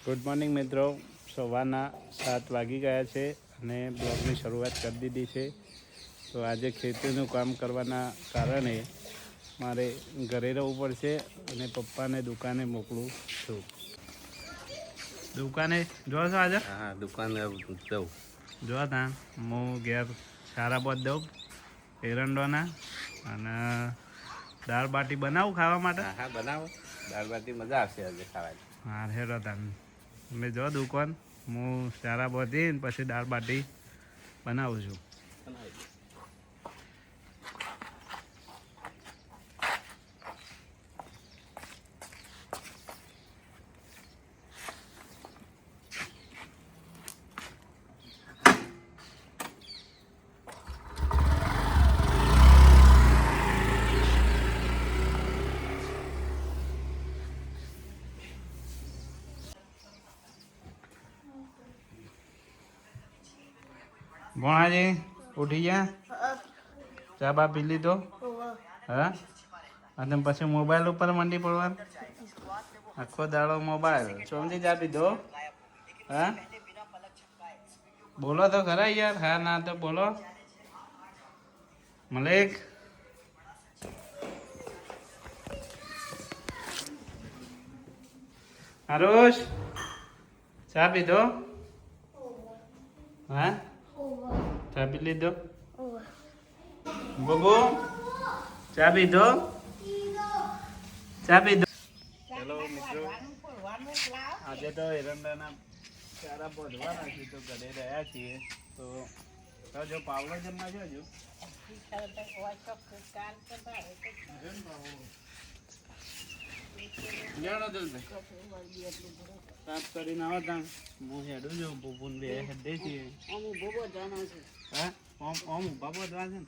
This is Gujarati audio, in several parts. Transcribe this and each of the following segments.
ગુડ મોર્નિંગ મિત્રો. સવારના 7 વાગી ગયા છે અને બ્લોગની શરૂઆત કરી દીધી છે. તો આજે ખેતીનું કામ કરવાના કારણે મારે ઘરે રહેવું પડશે અને પપ્પાને દુકાને મોકલું છું. દુકાને જો છો આજે? હા, દુકાને જવું. જો તા હું ઘેર સારા બધ દઉં એરંડોના અને દાળ બાટી બનાવું ખાવા માટે. હા, બનાવો. દાળ બાટી મજા આવશે આજે ખાવાની. હા હેરો તમે મેં જો દુકાન હું સારા બધી પછી દાળ બાટી બનાવું છું. ભણાજી ઉઠી ગયા? ચા બા પી લીધો? હા, અને પછી મોબાઈલ ઉપર મંડી પડવાનું? આખો દાડો મોબાઈલ. સમજી ચા પીધો? હા, બોલો તો ખરા યાર. હા ના તો બોલો. મલિક આરુષ ચા પીધો? હા, ચા પી લીધો? બબુ ચા પીધો? ચા પીધો? હેલો મિત્રો, આજે તો એરંડાના ચારા બોધવાના છે તો ઘરે રહ્યા છીએ. તો જો પાવલો જમવા જોજો. સાફ કરીને આવો તાં હું હેડું છું. બબુન બે હેડે છીએ. હા, ઓમ ઉભા બોધવા છે ને.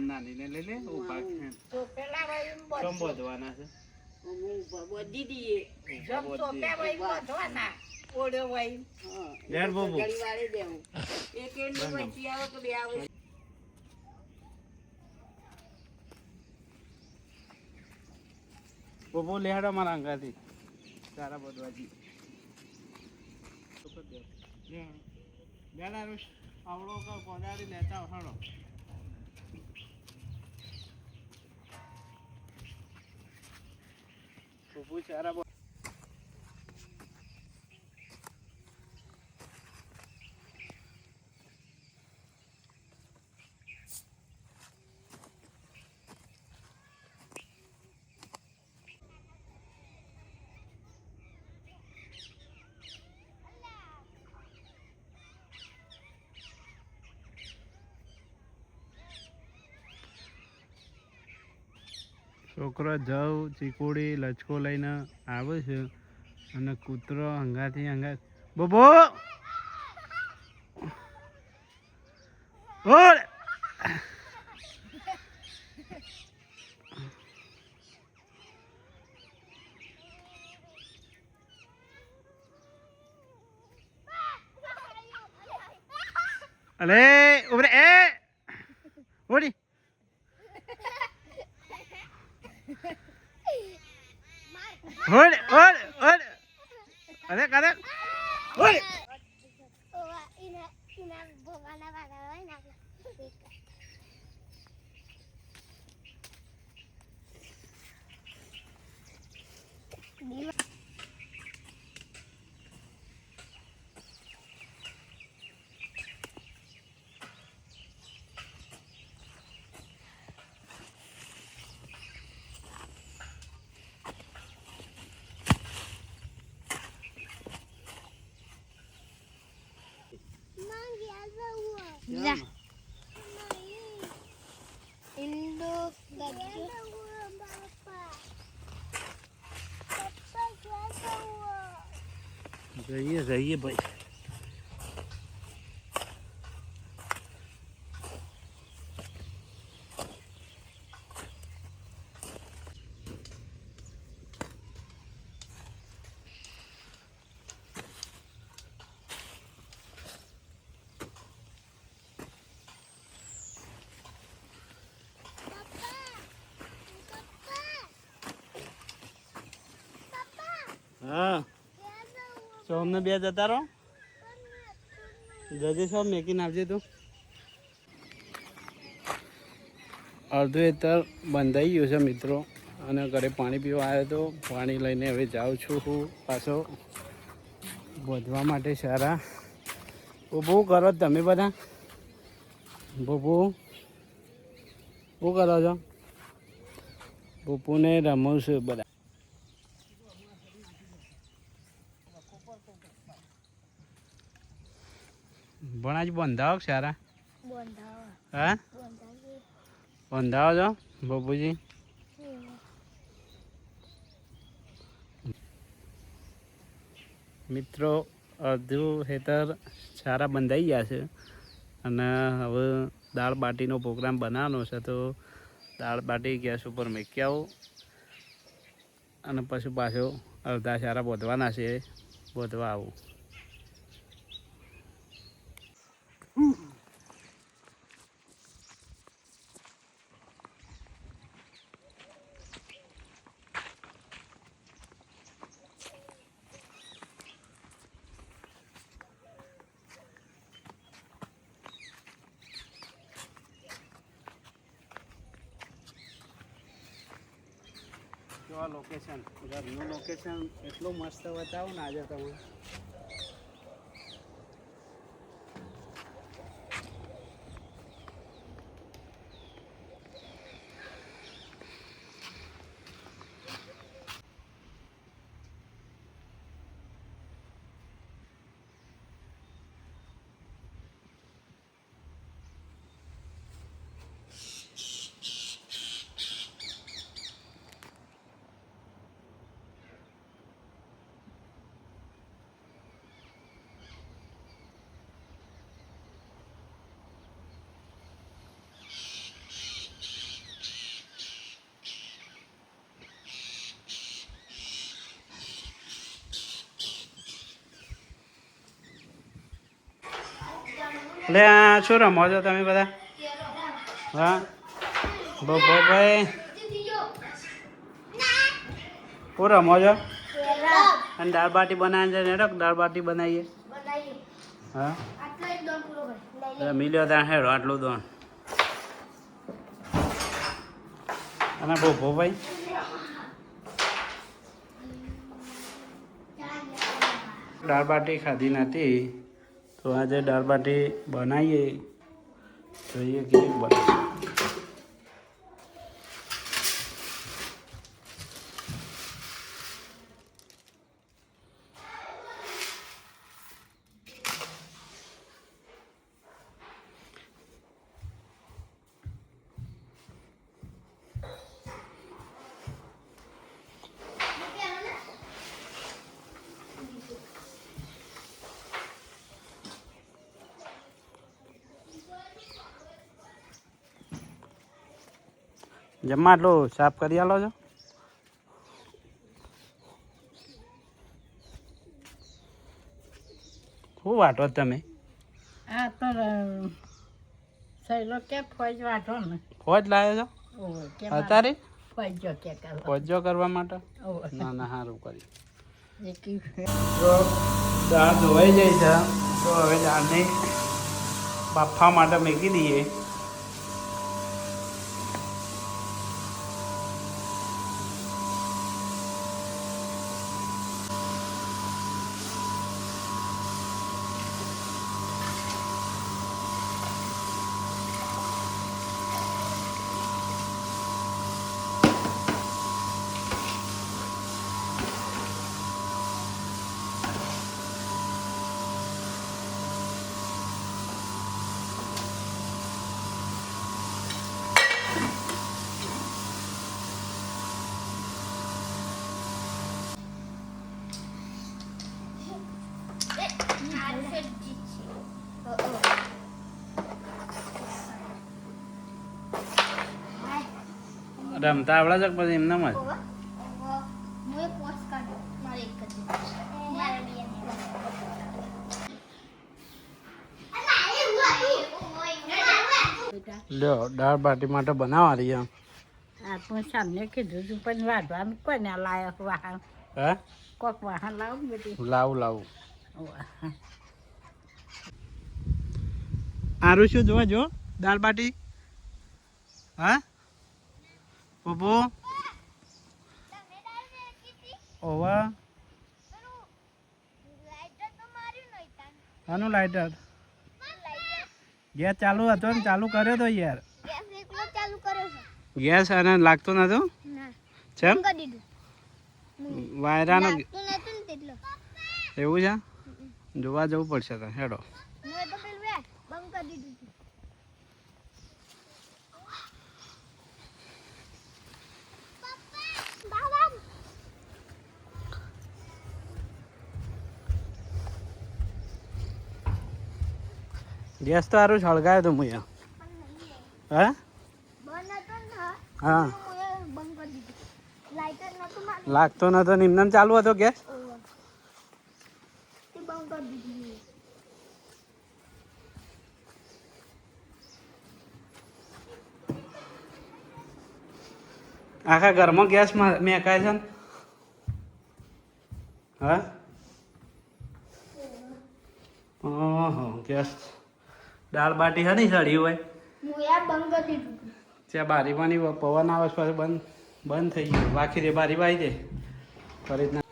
નાનીને લઈ લે ઉભા કેમ બોધવાના છે? બબુ લેહાડો મારા અંગાથી સારા બોધવાજી. આવડો કોદાળી લેતા હડો. બબુ સારા છોકરો જવ ચીકુડી લચકો લઈને આવે છે અને કૂતરો હંગાથી હંગા. બબો ઓળ અલે ઉભરે એ ઓડી ઓડ ઓડ ઓડ અરે કરે ઓડ Ya. Indo baju. જઈએ ભાઈ. હા સોમને બે જતા રહો જજે સૌ મેકીને આવજે તું અડધું એતર બંધાઈ ગયું છે મિત્રો અને ઘરે પાણી પીવા આવ્યો તો પાણી લઈને હવે જાઉં છું હું પાછો બોધવા માટે સારા બહુ કરો તમે બધા બહુ શું કરો છો બપુને રમું છું બધા ભણાજ બંધાવો સારા હા બંધાવો છો બપુજી મિત્રો અડધું હેતર સારા બંધાઈ ગયા છે અને હવે દાળ બાટીનો પ્રોગ્રામ બનાવવાનો છે તો દાળ બાટી ગેસ ઉપર મૂકી આવું અને પછી પાછો અડધા સારા બોધવાના છે બોધવા આવું જો લોકેશન ઘરનું લોકેશન એટલું મસ્ત બતાવો ને આજે તમે એટલે આ શું રમો છો તમે બધા હા ભાઈ શું રમો છો અને દાળ બાટી બનાવીને છે નેડક દાળ બાટી બનાવીએ હા રમી લ્યો ત્યાં હેડો આટલું દોન અને ભાઈ દાળ બાટી ખાધી નથી તો આજે દાળ બાટી બનાવીએ જોઈએ કેવી બને જમવા આટલું સાફ કરી આલો છો શું વાટો તમે આ તો સહેલો કે ફોજ વાટો ને ફોજ લાવ્યો છો અત્યારે ફોજો કે કરવા ફોજો કરવા માટે ના ના સારું કરી એક તો દાળ ધોવાઈ જાય છે તો હવે દાળને બાફવા માટે મૂકી દઈએ રમતા આવડે છે પછી એમને જ લ્યો દાળ બાટી માટે બનાવવા રહી આ તો સામને કીધું તું પણ વાઢવાનું કોને લાયક વાહન હા કોક વાહન લાવ બેટી લાવું આરું શું જોવા જો દાળ બાટી હા પપ્પુ ઓવા આનું લાઇટર ગેસ ચાલુ હતો ને ચાલુ કર્યો તો યાર ચાલુ કર્યો છે ગેસ અને લાગતો નતો ના ચમ કરી દીધું વાયરાનો તું નતું ને તેટલો એવું છે જોવા જવું પડશે તો હેડો મેં તો પેલું બંધ કરી દીધું હતું. ગેસ તો સારું સળગાયો તો મુયા હા બંધ હતો ને હા મેં બંધ કરી દીધું લાઇટર નતું મારું લાગતો નતો ને એમને ચાલુ હતો ગેસ તે બંધ કરી દીધું આખા ઘરમાં ગેસ મેકાય છે ને હા ઓહો ગેસ દાળ બાટી હની સડી હોય હું યાર બંધ કરી દીધું ત્યાં બારીમાંની પવન આવે છે પાછું બંધ થઈ ગયું વાખી દે બારી વાઈ દે ફરી રીતના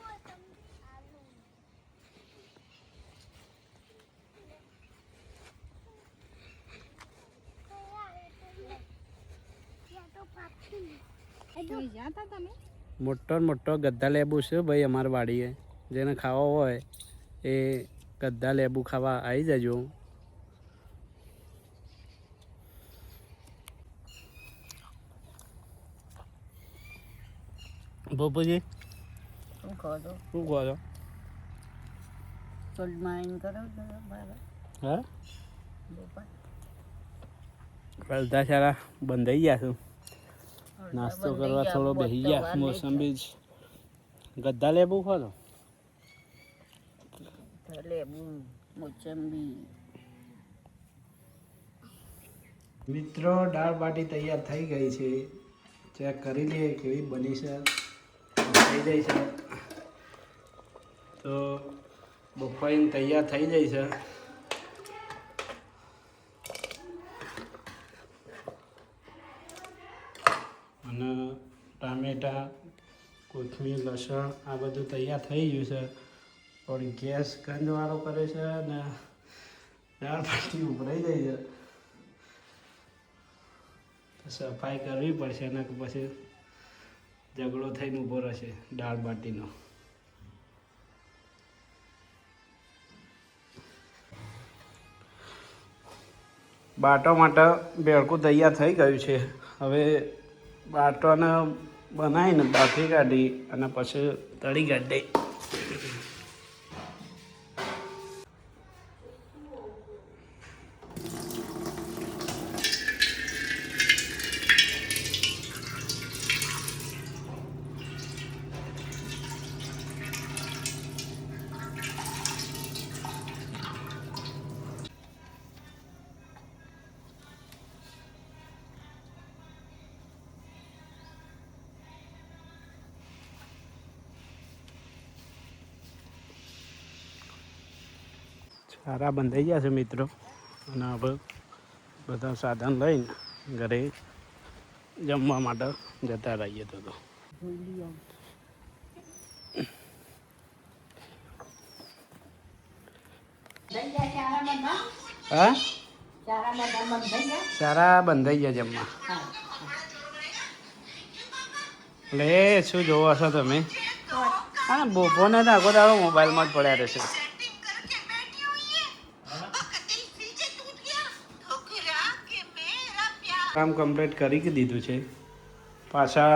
મોટો ને મોટો ગદ્દા લેબુ છે ભાઈ અમારી વાડીએ જેને ખાવો હોય એ ગદ્દા લેબુ ખાવા આવી જજો બોપુજી શું કહો છો શું કહો છો સોલ્ડ માઇન કરો છો મારા હા બોપા બધા સારા બંધાઈ ગયા છું નાસ્તો કરવા થોડો બેસી ગયા મોસંબી જ ગદ્દા લેબુ ખોલો લેબુ મોસંબી મિત્રો દાળ બાટી તૈયાર થઈ ગઈ છે ચેક કરી લઈએ કેવી બની છે થઈ જાય છે તો બફાઈને તૈયાર થઈ જાય છે અને ટામેટા કોથમીર લસણ આ બધું તૈયાર થઈ ગયું છે પણ ગેસ ગંધવાળો કરે છે અને દાળ બાટી ઉભરાઈ જાય છે સફાઈ કરવી પડશે અને પછી ઝઘડો થઈને ઊભો રહેશે દાળ બાટીનો બાટો માટે બેડકું તૈયાર થઈ ગયું છે હવે બાટોને બનાવીને બાફી કાઢી અને પછી તળી કાઢી સારા બંધાઈ ગયા છે મિત્રો અને હવે બધા સાધન લઈને ઘરે જમવા માટે જતા રહીએ તો હા સારા બંધાઈ ગયા જમવા એટલે શું જોવો છો તમે હા બપોરને તો આખો દાડો મોબાઈલમાં જ પડ્યા રહેશે કામ કમ્પ્લીટ કરી દીધું છે પાછા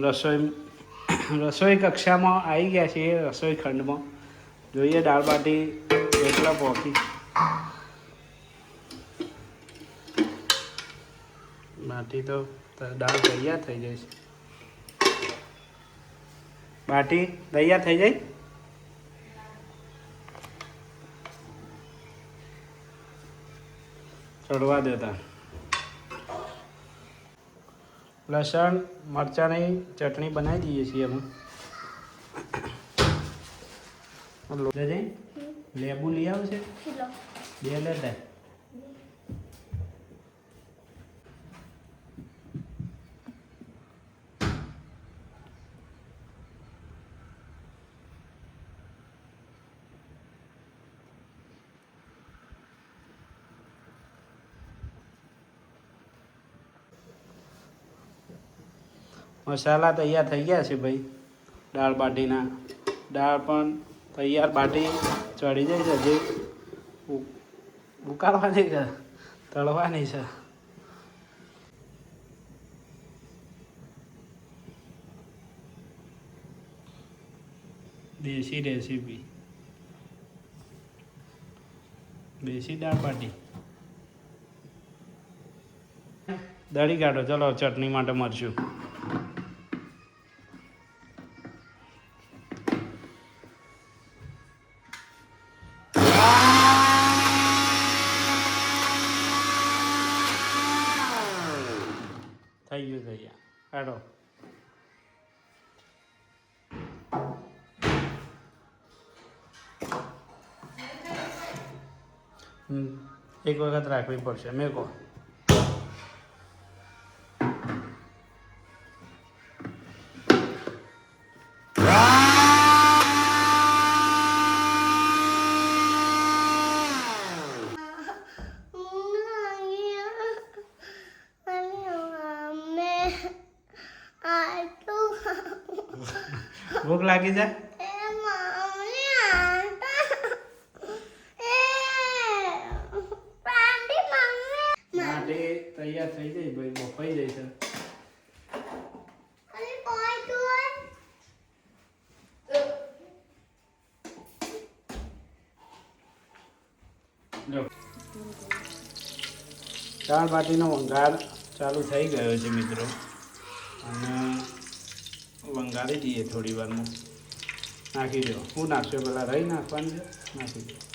રસોઈ કક્ષામાં આવી ગયા છીએ રસોઈ ખંડમાં જોઈએ દાળ બાટી એટલા પહોંચી બાટી તો દાળ તૈયાર થઈ જાય છે બાટી તૈયાર થઈ જાય ચડવા દેતા લસણ મરચાંની ચટણી બનાવી દઈએ છીએ અમે જઈ લેબુ લઈ આવશે કિલો 2 લેતા મસાલા તૈયાર થઈ ગયા છે ભાઈ દાળ બાટીના દાળ પણ તૈયાર બાટી ચડી જાય છે હજી ઉકાળવાની છે તળવાની છે દેશી રેસીપી દેશી દાળ બાટી દળી કાઢો ચલો ચટણી માટે મરશું થઈ ગયું તૈયાર કાઢો એક વખત રાખવી પડશે મેં કહો ભૂખ લાગી જાય માટે તૈયાર થઈ જાય ભાઈ બફાઈ જાય છે જો દાળ બાટીનો વંગાર ચાલુ થઈ ગયો છે મિત્રો અને વંગારી દઈએ થોડી વારમાં નાખી દો હું નાખશો પેલા રહી નાખવાનું છે નાખી દો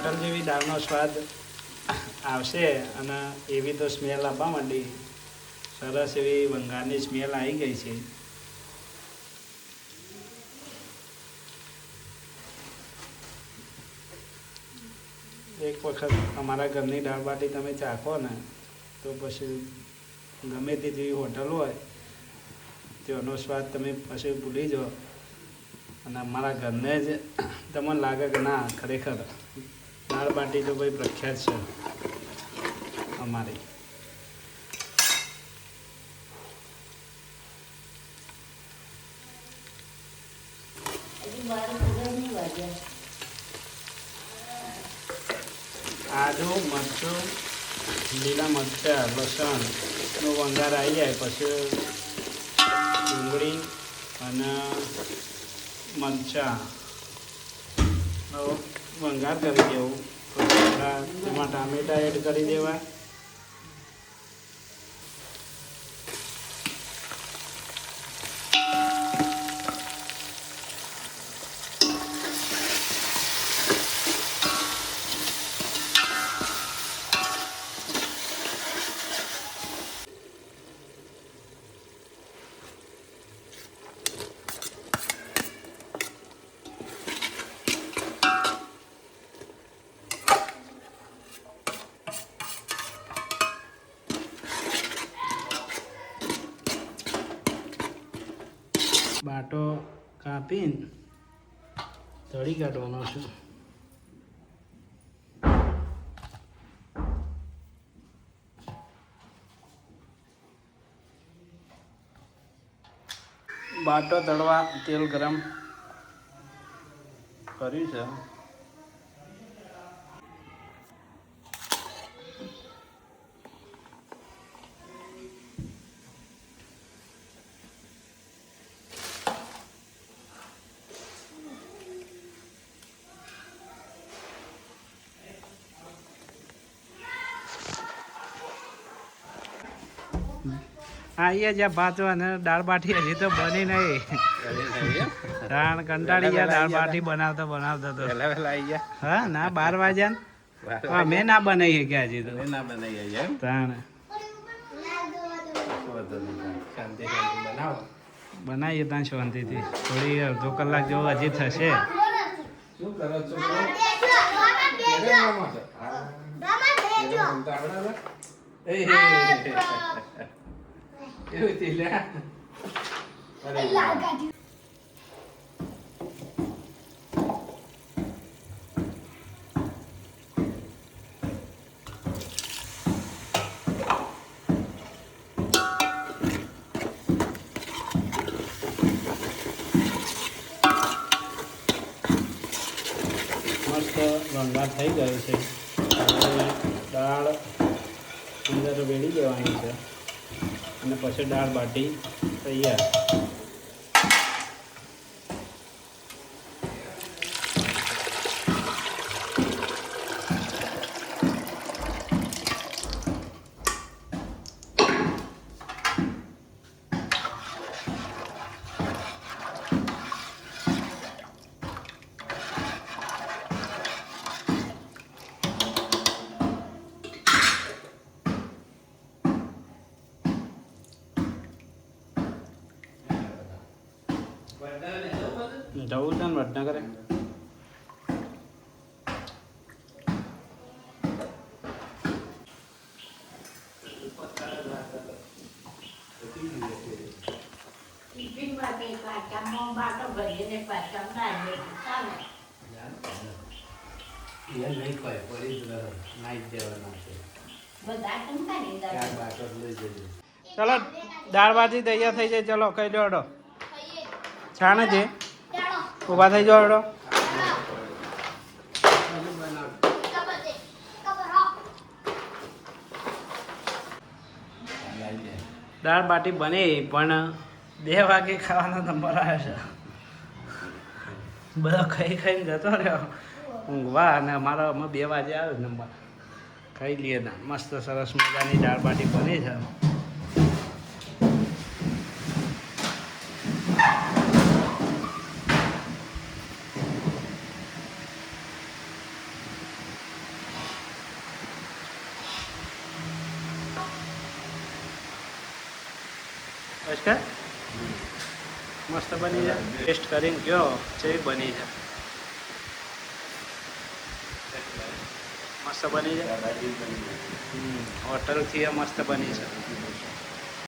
હોટલ જેવી દાળનો સ્વાદ આવશે અને એવી તો સ્મેલ આવવા માંડી સરસ એવી વંગારની સ્મેલ આવી ગઈ છે એક વખત અમારા ઘરની દાળ બાટી તમે ચાખો ને તો પછી ગમે તે જેવી હોટલ હોય તેનો સ્વાદ તમે પછી ભૂલી જાઓ અને અમારા ઘરને જ તમને લાગે કે ના ખરેખર દાળ બાટી તો ભાઈ પ્રખ્યાત છે અમારી આદુ મરચું લીલા મરચાં લસણનો વંગાર આવી જાય પછી ડુંગળી અને મરચાં વંગાર કરી દેવું પછી એમાં ટામેટા એડ કરી દેવા બાટો કાપીને તળી કાઢવાનો છે. બાટો તળવા તેલ ગરમ કર્યું છે. આઈએ જ્યાં ભાત અને દાળ બાટી હજી તો બની નહીં. તાણ કંટાળી ગયા દાળ બાટી બનાવતા બનાવતા તો. વહેલા આવી ગયા. હા ના 12 વાગ્યા ને અમે ના બનાવી ગયા હજી તો. ના બનાવી આવી એમ. તાણ વાંધો નહીં. શાંતિ બનાવો. બનાવીએ ત્યાં શાંતિથી. થોડી અડધો કલાક જેવો હજી થશે. શું કરો છો? કેવું છે લ્યા? અરે મસ્ત વણગાર થઈ ગયો છે. હવે દાળ અંદર વેડી દેવાની છે અને પછી દાળ બાટી તૈયાર. જવું છે ને વડનગરે. નહીં કોઈ પડી જ નાઈ દેવાના છે. ચાર બાટો લઈ જજો. ચલો દાળ બાટી તૈયાર થઈ જાય. ચલો કઈ દોડો છાણે છે. ઊભા થઈ જાઓ. હડો દાળ બાટી બની પણ 2 વાગે ખાવાનો નંબર આવ્યો છે. બધો ખાઈ ખાઈને જતો રહ્યો ઊંઘવા અને અમારો અમે 2 વાગે આવ્યો નંબર. ખાઈ લઈએ ને મસ્ત સરસ મજાની દાળ બાટી બની છે. મસ્ત બની જાય. ટેસ્ટ કરીને કયો છે બની જાય. મસ્ત બની જાય. હોટલથી મસ્ત બની છે.